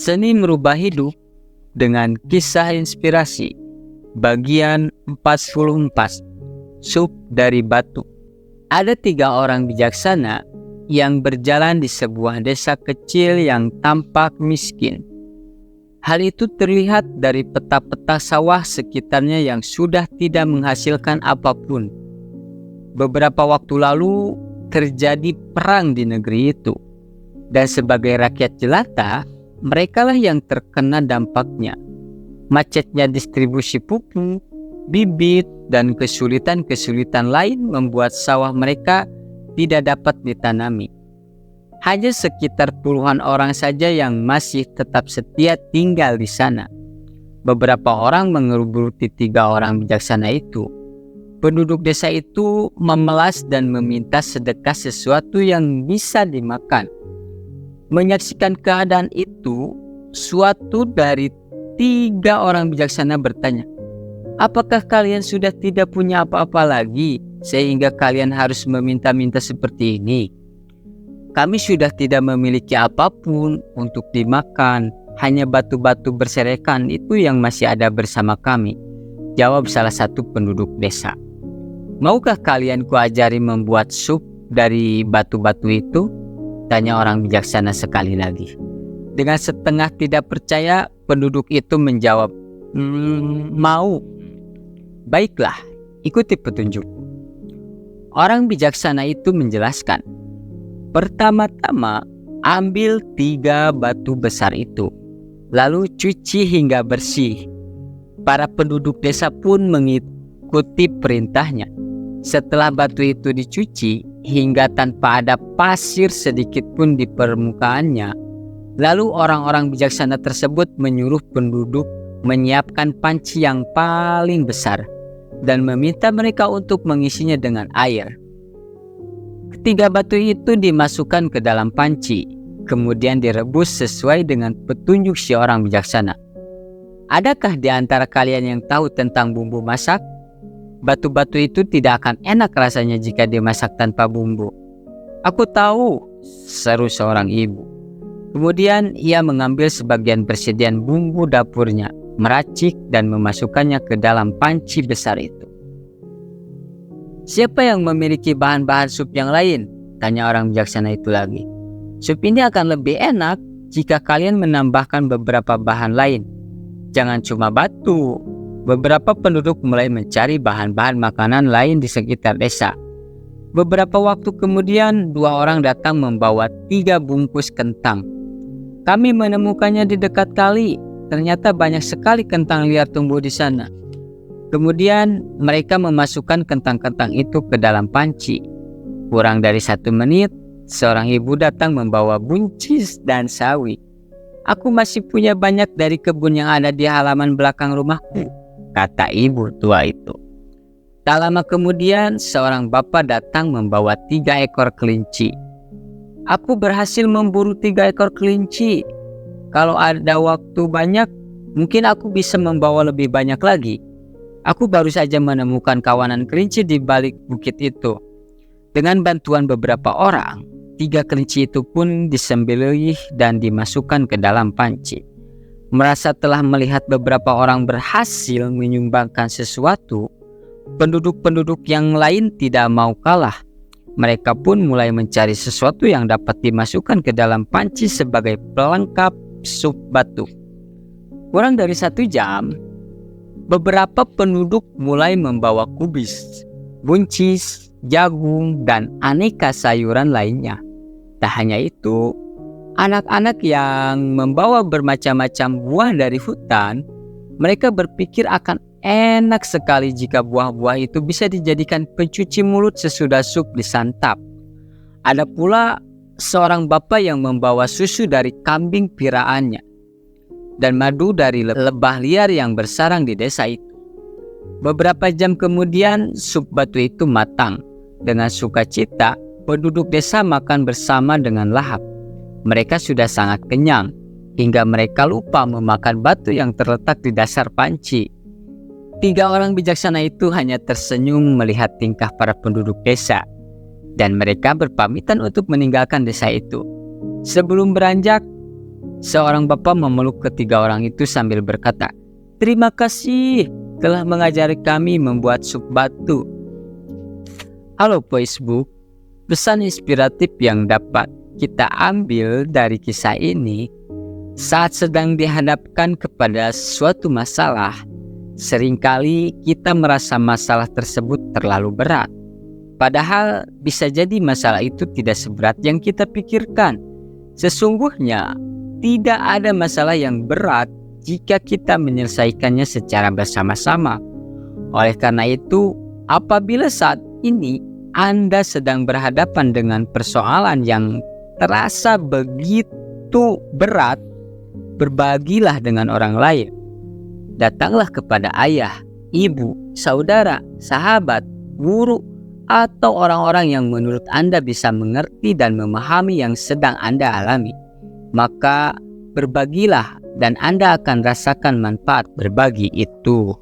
Seni Merubah Hidup dengan Kisah Inspirasi bagian 44, Sup dari Batu. Ada 3 orang bijaksana yang berjalan di sebuah desa kecil yang tampak miskin. Hal itu terlihat dari peta-peta sawah sekitarnya yang sudah tidak menghasilkan apapun. Beberapa waktu lalu terjadi perang di negeri itu, dan sebagai rakyat jelata, merekalah yang terkena dampaknya. Macetnya distribusi pupuk, bibit, dan kesulitan-kesulitan lain membuat sawah mereka tidak dapat ditanami. Hanya sekitar puluhan orang saja yang masih tetap setia tinggal di sana. Beberapa orang mengerubuti 3 orang bijaksana itu. Penduduk desa itu memelas dan meminta sedekah sesuatu yang bisa dimakan. Menyaksikan keadaan itu, suatu dari 3 orang bijaksana bertanya, "Apakah kalian sudah tidak punya apa-apa lagi sehingga kalian harus meminta-minta seperti ini?" "Kami sudah tidak memiliki apapun untuk dimakan, hanya batu-batu berserakan itu yang masih ada bersama kami," jawab salah satu penduduk desa. "Maukah kalian kuajari membuat sup dari batu-batu itu?" tanya orang bijaksana sekali lagi. Dengan setengah tidak percaya, penduduk itu menjawab, "Mau." "Baiklah, ikuti petunjuk." Orang bijaksana itu menjelaskan, "Pertama-tama, ambil 3 batu besar itu, lalu cuci hingga bersih." Para penduduk desa pun mengikuti perintahnya. Setelah batu itu dicuci hingga tanpa ada pasir sedikit pun di permukaannya, lalu orang-orang bijaksana tersebut menyuruh penduduk menyiapkan panci yang paling besar dan meminta mereka untuk mengisinya dengan air. Ketiga batu itu dimasukkan ke dalam panci, kemudian direbus sesuai dengan petunjuk si orang bijaksana. Adakah di antara kalian yang tahu tentang bumbu masak? Batu-batu itu tidak akan enak rasanya jika dimasak tanpa bumbu. "Aku tahu," seru seorang ibu. Kemudian ia mengambil sebagian persediaan bumbu dapurnya, meracik dan memasukkannya ke dalam panci besar itu. "Siapa yang memiliki bahan-bahan sup yang lain?" tanya orang bijaksana itu lagi. "Sup ini akan lebih enak jika kalian menambahkan beberapa bahan lain. Jangan cuma batu." Beberapa penduduk mulai mencari bahan-bahan makanan lain di sekitar desa. Beberapa waktu kemudian 2 orang datang membawa 3 bungkus kentang. "Kami menemukannya di dekat kali. Ternyata banyak sekali kentang liar tumbuh di sana." Kemudian mereka memasukkan kentang-kentang itu ke dalam panci. Kurang dari 1 menit, seorang ibu datang membawa buncis dan sawi. "Aku masih punya banyak dari kebun yang ada di halaman belakang rumahku," kata ibu tua itu. Tak lama kemudian, seorang bapak datang membawa 3 ekor kelinci. "Aku berhasil memburu 3 ekor kelinci. Kalau ada waktu banyak, mungkin aku bisa membawa lebih banyak lagi. Aku baru saja menemukan kawanan kelinci di balik bukit itu." Dengan bantuan beberapa orang, 3 kelinci itu pun disembelih dan dimasukkan ke dalam panci. Merasa telah melihat beberapa orang berhasil menyumbangkan sesuatu, penduduk-penduduk yang lain tidak mau kalah. Mereka pun mulai mencari sesuatu yang dapat dimasukkan ke dalam panci sebagai pelengkap sup batu. Kurang dari 1 jam, beberapa penduduk mulai membawa kubis, buncis, jagung, dan aneka sayuran lainnya. Tak hanya itu, anak-anak yang membawa bermacam-macam buah dari hutan, mereka berpikir akan enak sekali jika buah-buah itu bisa dijadikan pencuci mulut sesudah sup disantap. Ada pula seorang bapak yang membawa susu dari kambing piraannya dan madu dari lebah liar yang bersarang di desa itu. Beberapa jam kemudian, sup batu itu matang. Dengan sukacita, penduduk desa makan bersama dengan lahap. Mereka sudah sangat kenyang, hingga mereka lupa memakan batu yang terletak di dasar panci. 3 orang bijaksana itu hanya tersenyum melihat tingkah para penduduk desa, dan mereka berpamitan untuk meninggalkan desa itu. Sebelum beranjak, Seorang bapa memeluk ketiga orang itu sambil berkata, "Terima kasih telah mengajari kami membuat sup batu." Halo Facebook, pesan inspiratif yang dapat kita ambil dari kisah ini: saat sedang dihadapkan kepada suatu masalah, seringkali kita merasa masalah tersebut terlalu berat. Padahal bisa jadi masalah itu tidak seberat yang kita pikirkan. Sesungguhnya tidak ada masalah yang berat jika kita menyelesaikannya secara bersama-sama. Oleh karena itu, apabila saat ini Anda sedang berhadapan dengan persoalan yang terasa begitu berat, berbagilah dengan orang lain. Datanglah kepada ayah, ibu, saudara, sahabat, guru, atau orang-orang yang menurut Anda bisa mengerti dan memahami yang sedang Anda alami. Maka berbagilah dan Anda akan rasakan manfaat berbagi itu.